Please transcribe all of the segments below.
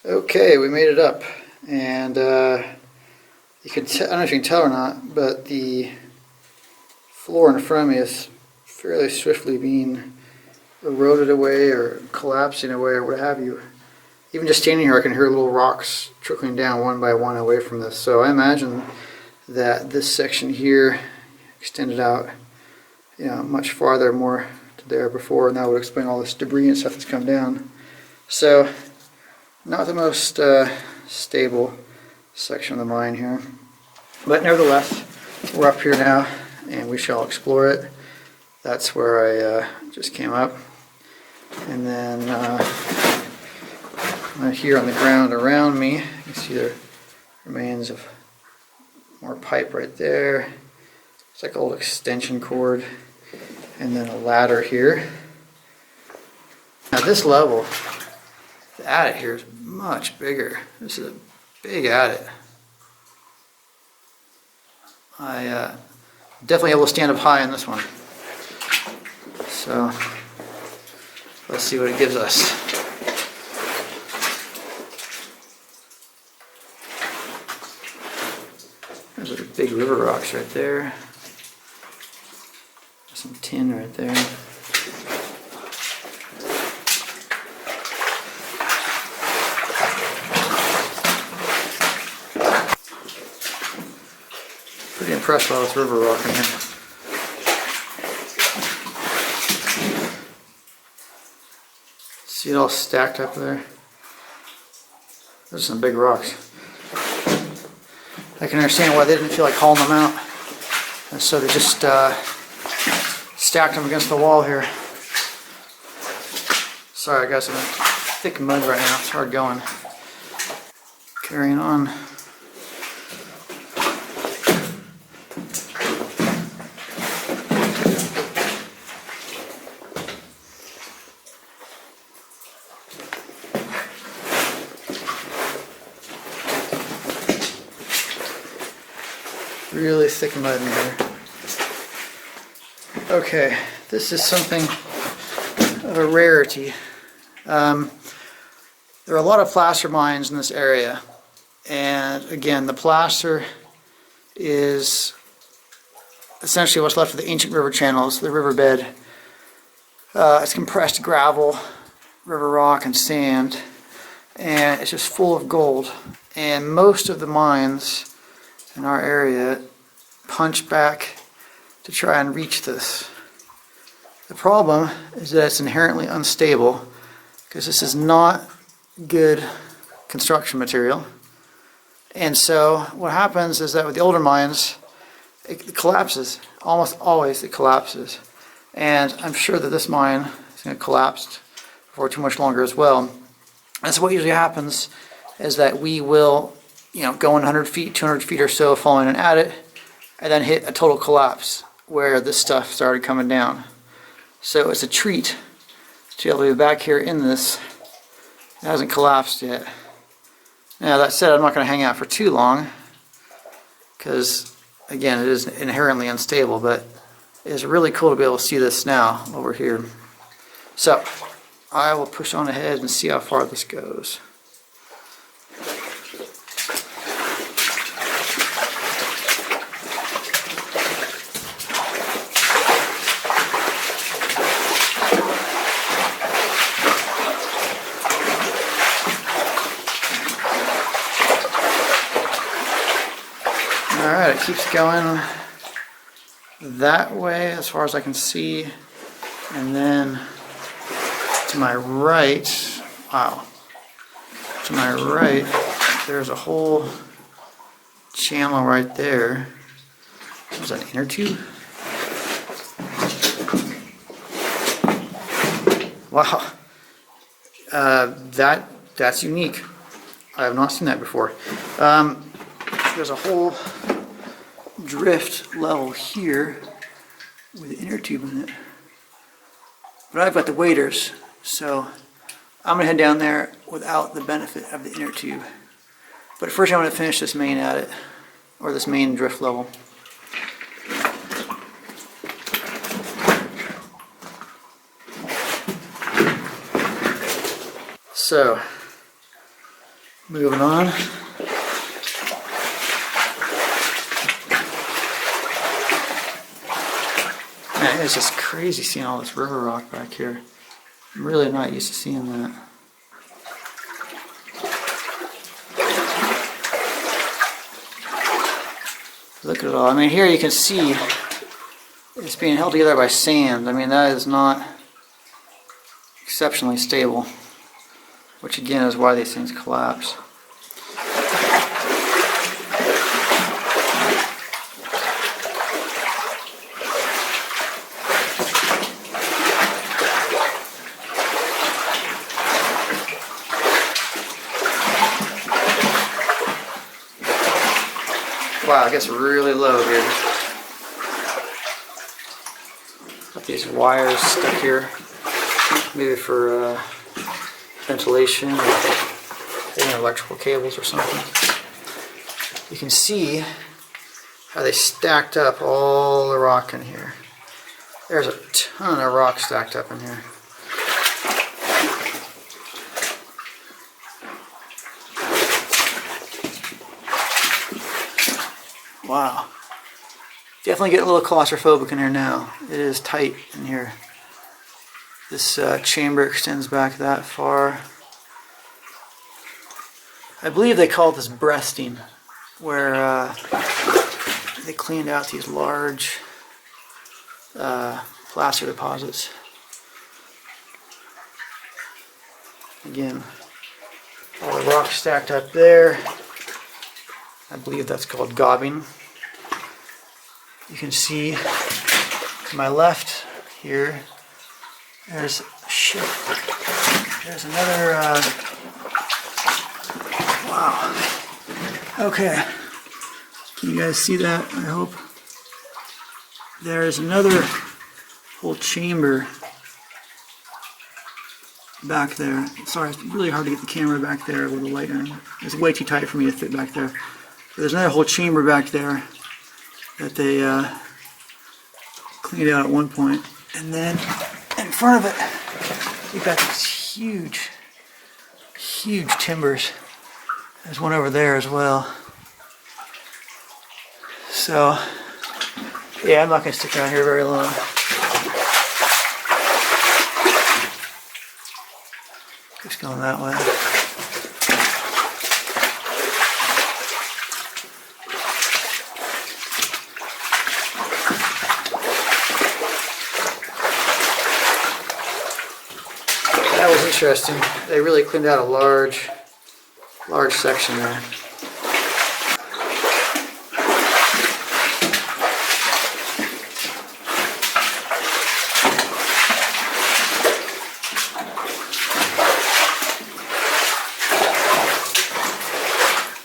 Okay, we made it up, and you can I don't know if you can tell or not, but the floor in front of me is fairly swiftly being eroded away or collapsing away or what have you. Even just standing here, I can hear little rocks trickling down one by one away from this. So I imagine that this section here extended out, much farther, more to there before, and that would explain all this debris and stuff that's come down. So, not the most stable section of the mine here, but nevertheless, we're up here now, and we shall explore it. That's where I just came up, and then here on the ground around me, you can see the remains of more pipe right there. It's like an old extension cord, and then a ladder here. Now this level, the adit here is much bigger. This is a big adit. I definitely able to stand up high in this one. So let's see what it gives us. Those are big river rocks right there. Some tin right there. Pretty impressed by this river rock in here. See it all stacked up there? Those are some big rocks. I can understand why they didn't feel like hauling them out. And so they just stacked them against the wall here. Sorry guys, I'm in thick mud right now. It's hard going. Carrying on. Really thick mud in here. Okay, this is something of a rarity. There are a lot of placer mines in this area, and again, the placer is essentially what's left of the ancient river channels, the riverbed. It's compressed gravel, river rock, and sand, and it's just full of gold. And most of the mines in our area punch back to try and reach this. The problem is that it's inherently unstable because this is not good construction material. And so what happens is that with the older mines, it collapses. Almost always it collapses. And I'm sure that this mine is going to collapse for too much longer as well. And so what usually happens is that we will go 100 feet, 200 feet or so following an adit, and then hit a total collapse where this stuff started coming down. So it's a treat to be able to be back here in this. It hasn't collapsed yet. Now that said, I'm not going to hang out for too long because, again, it is inherently unstable, but it's really cool to be able to see this now over here. So I will push on ahead and see how far this goes. Alright, it keeps going that way as far as I can see, and then to my right, wow, to my right there's a whole channel right there. Is that an inner tube? Wow, that's unique. I have not seen that before. There's a whole drift level here with an inner tube in it. But I've got the waders, so I'm going to head down there without the benefit of the inner tube. But first I'm going to finish this main adit, or this main drift level. So Moving on. Man, it's just crazy seeing all this river rock back here. I'm really not used to seeing that. Look at it all. I mean, here you can see it's being held together by sand. I mean, that is not exceptionally stable, which again is why these things collapse. Wow, it gets really low here. Got these wires stuck here, maybe for ventilation or electrical cables or something. You can see how they stacked up all the rock in here. There's a ton of rock stacked up in here. Wow. Definitely getting a little claustrophobic in here now. It is tight in here. This chamber extends back that far. I believe they call this breasting, where they cleaned out these large placer deposits. Again, all the rock stacked up there. I believe that's called gobbing. You can see to my left here, there's another, wow. Okay, can you guys see that? I hope. There's another whole chamber back there. Sorry, it's really hard to get the camera back there with the light on. It's way too tight for me to fit back there. There's another whole chamber back there that they cleaned out at one point. And then in front of it, we've got these huge, huge timbers. There's one over there as well. So, yeah, I'm not going to stick around here very long. Just going that way. That was interesting. They really cleaned out a large section there.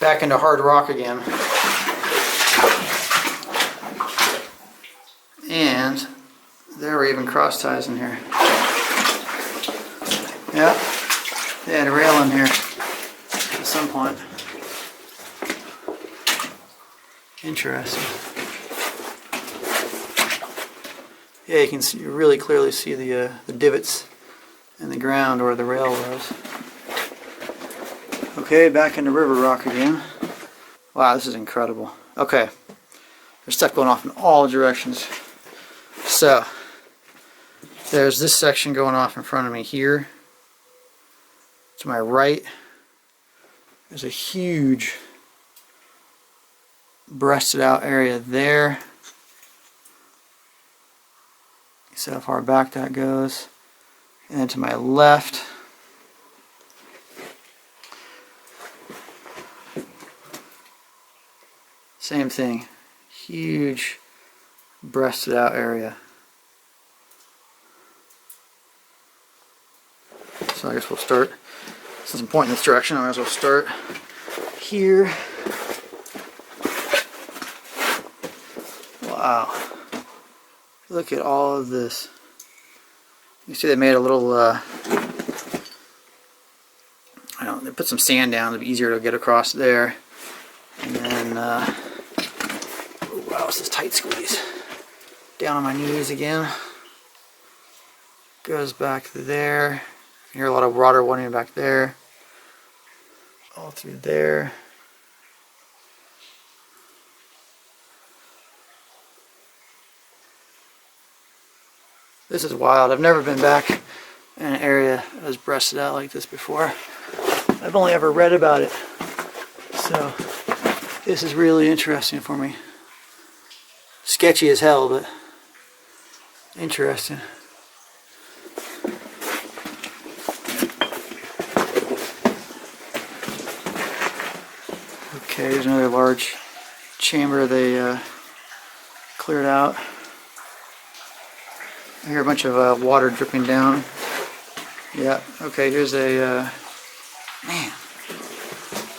Back into hard rock again. And there were even cross ties in here. Yeah, they had a rail in here at some point. Interesting. Yeah, you can see, you really clearly see the divots in the ground where the rail was. Okay, back into river rock again. Wow, this is incredible. Okay, there's stuff going off in all directions. So, there's this section going off in front of me here. To my right, there's a huge breasted out area there. You see how far back that goes. And then to my left, same thing, huge breasted out area. So I guess we'll start, since I'm pointing this direction, I might as well start here. Wow. Look at all of this. You see they made a little, I don't know, they put some sand down to be easier to get across there. And then, oh, wow, it's this tight squeeze. Down on my knees again. Goes back there. You hear a lot of water running back there. all through there. This is wild. I've never been back in an area that was breasted out like this before. I've only ever read about it. So this is really interesting for me. Sketchy as hell, but interesting. Okay, here's another large chamber they cleared out. I hear a bunch of water dripping down. Yeah, okay, here's a, man,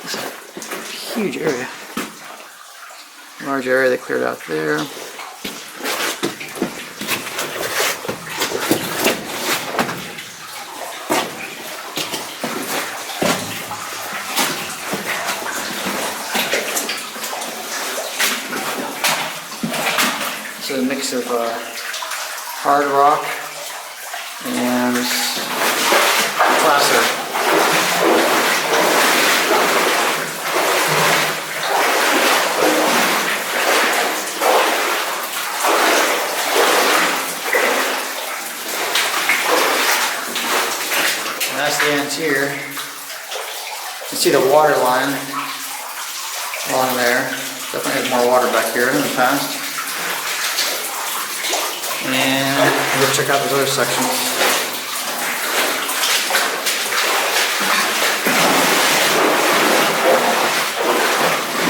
this is a huge area. Large area they cleared out there. It's a mix of hard rock and placer. And that's the end here. You can see the water line along there. Definitely has more water back here in the past. And we'll check out those other sections.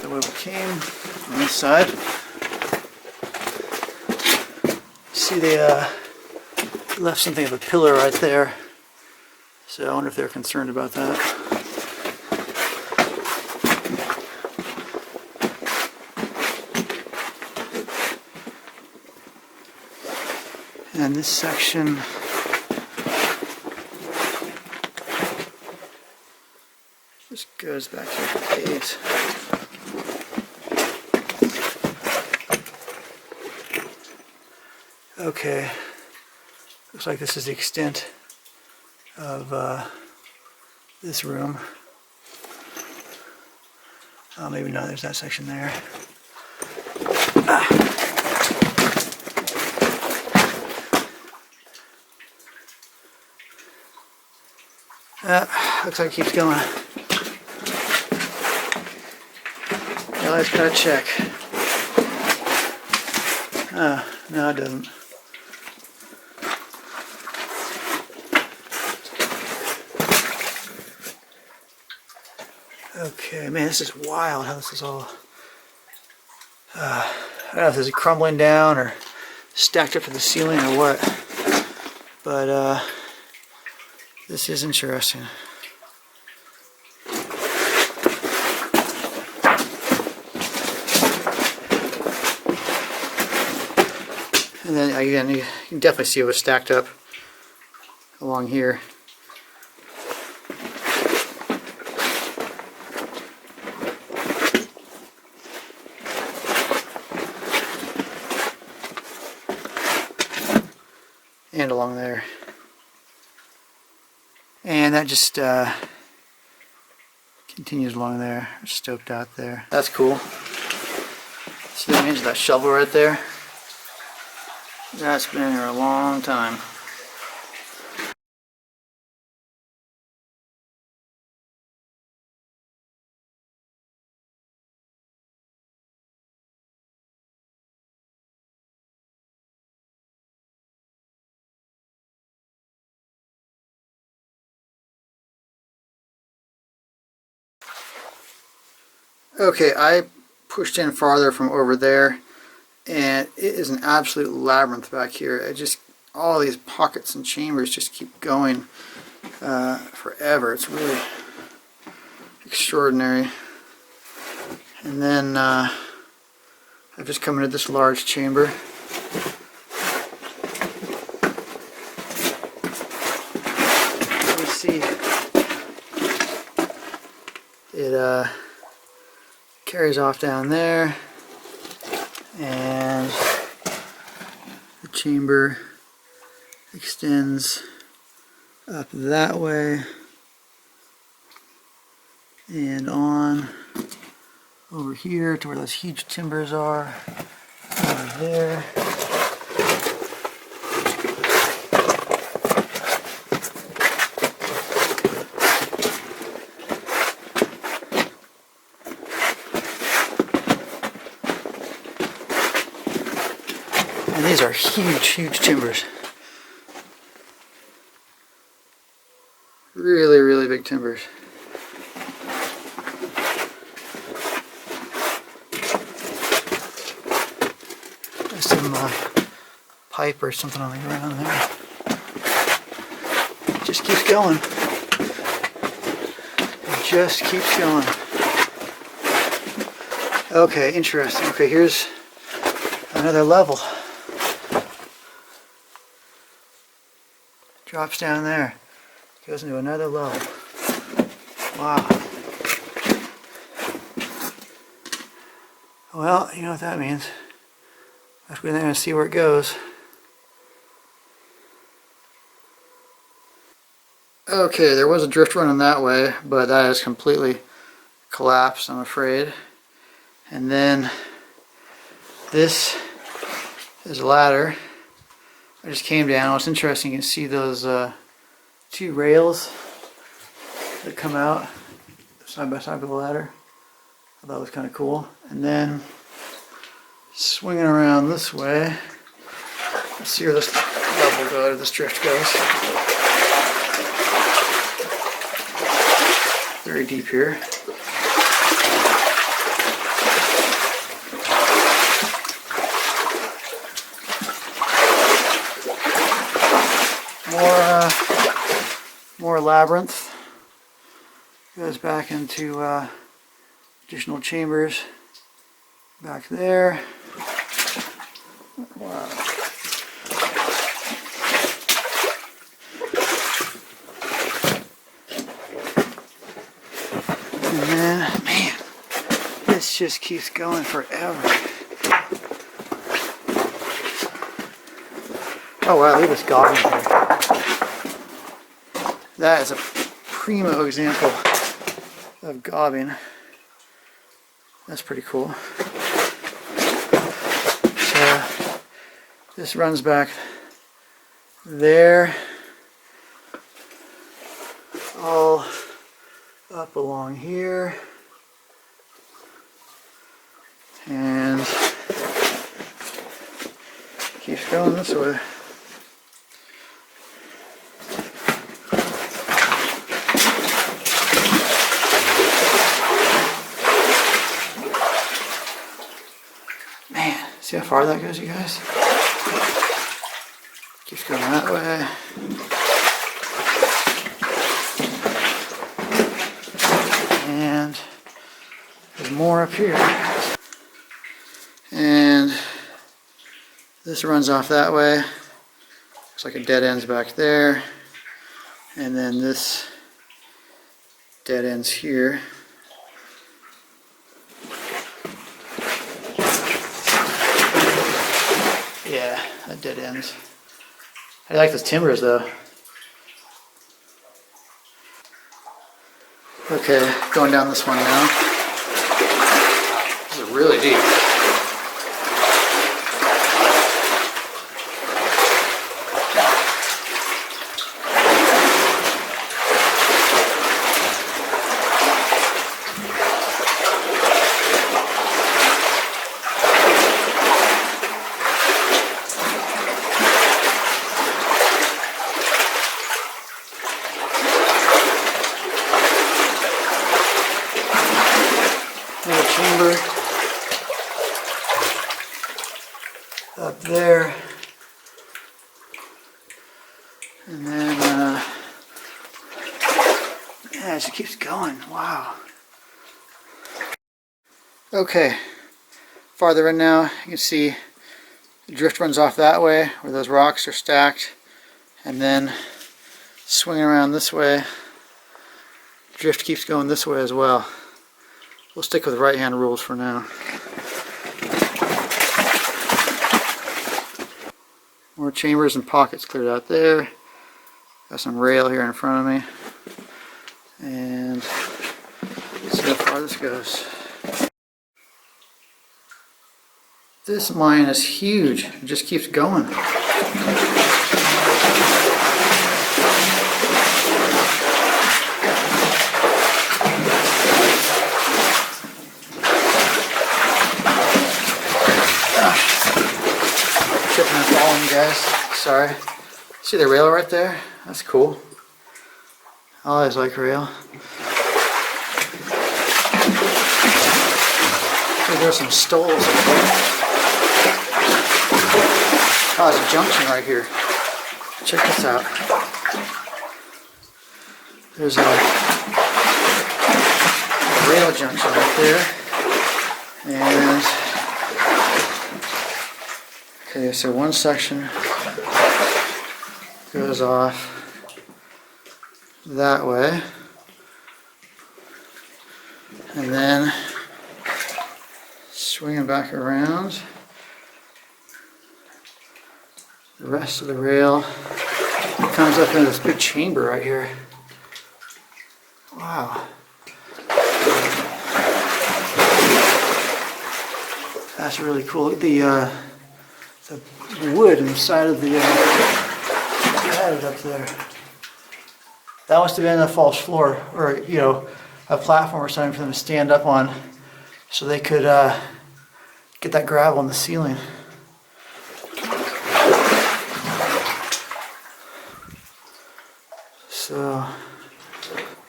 The way we came on this side. See, they left something of a pillar right there. So I wonder if they're concerned about that. And this section just goes back to the caves. Okay, looks like this is the extent of this room. Oh, maybe not, there's that section there. Looks like it keeps going. Yeah, let's gotta check. No, it doesn't. Okay, man, this is wild how this is all. I don't know if this is crumbling down or stacked up to the ceiling or what, but this is interesting. And then again, you can definitely see it was stacked up along here. And along there. And that just continues along there, stoked out there. That's cool. See the range of that shovel right there? That's been in there a long time. Okay, I pushed in farther from over there, and it is an absolute labyrinth back here. It just, all these pockets and chambers just keep going forever. It's really extraordinary. And then I've just come into this large chamber. Let me see. It carries off down there, and the chamber extends up that way, and on over here to where those huge timbers are, over there. And these are huge, huge timbers. Really, really big timbers. There's some pipe or something on the ground there. It just keeps going. It just keeps going. Okay, interesting. Okay, here's another level. Drops down there. Goes into another level. Wow. Well, you know what that means. Let's go in there and see where it goes. Okay, there was a drift running that way, but that has completely collapsed, I'm afraid. And then this is a ladder. I just came down. It's interesting, you can see those two rails that come out side by side with the ladder. I thought that was kind of cool. And then swinging around this way, let's see where this level goes, or this drift goes. Very deep here. More labyrinth. Goes back into additional chambers back there. Wow. And then, man, this just keeps going forever. Oh wow, look at this goblin here. That is a primo example of gobbing. That's pretty cool. So this runs back there, all up along here, and keeps going this way. See how far that goes, you guys? Keeps going that way. And there's more up here. And this runs off that way. Looks like a dead end's back there. And then this dead end's here. Yeah, that dead ends. I like those timbers though. Okay, going down this one now. This is really deep. Another chamber up there, and then yeah, it just keeps going. Wow. Okay, farther in now, you can see the drift runs off that way where those rocks are stacked, and then swinging around this way, drift keeps going this way as well. We'll stick with right-hand rules for now. More chambers and pockets cleared out there. Got some rail here in front of me. And Let's see how far this goes. This mine is huge. It just keeps going. Tripping and falling, guys. Sorry. See the rail right there? That's cool. I always like rail. There's some stalls up there. Oh, there's a junction right here. Check this out. There's a rail junction right there. And okay, so one section goes off that way. And then swinging back around, the rest of the rail comes up into this big chamber right here. Wow. That's really cool. Look at the wood inside of the added up there. That must have been a false floor, or a platform or something for them to stand up on, so they could get that gravel in the ceiling. So,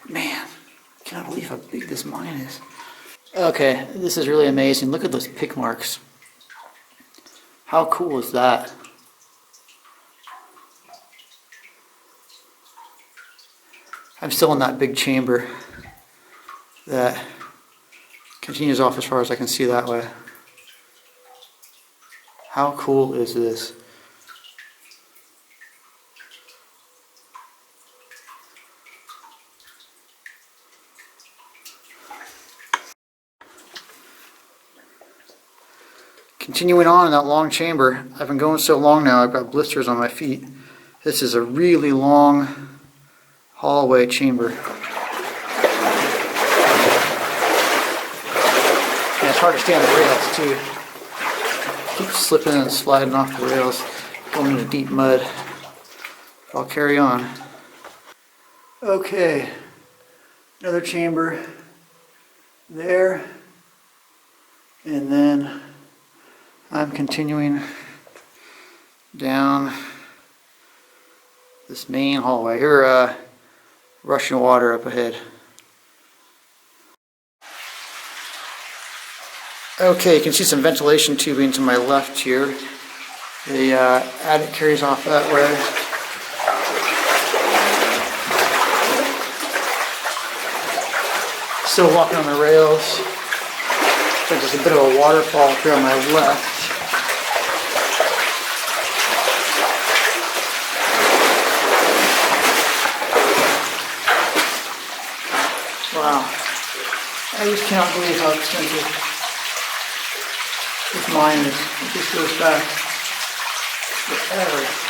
man, I cannot believe how big this mine is. Okay, this is really amazing. Look at those pick marks. How cool is that? I'm still in that big chamber that continues off as far as I can see that way. How cool is this? Continuing on in that long chamber, I've been going so long now, I've got blisters on my feet. This is a really long hallway chamber. And it's hard to stay on the rails too. Keep slipping and sliding off the rails, going into deep mud. But I'll carry on. Okay, another chamber there, and then I'm continuing down this main hallway. Here, rushing water up ahead. Okay, you can see some ventilation tubing to my left here. The attic carries off that way. Still walking on the rails. There's a bit of a waterfall here on my left. Wow. I just cannot believe how extensive this mine is. It just goes back forever.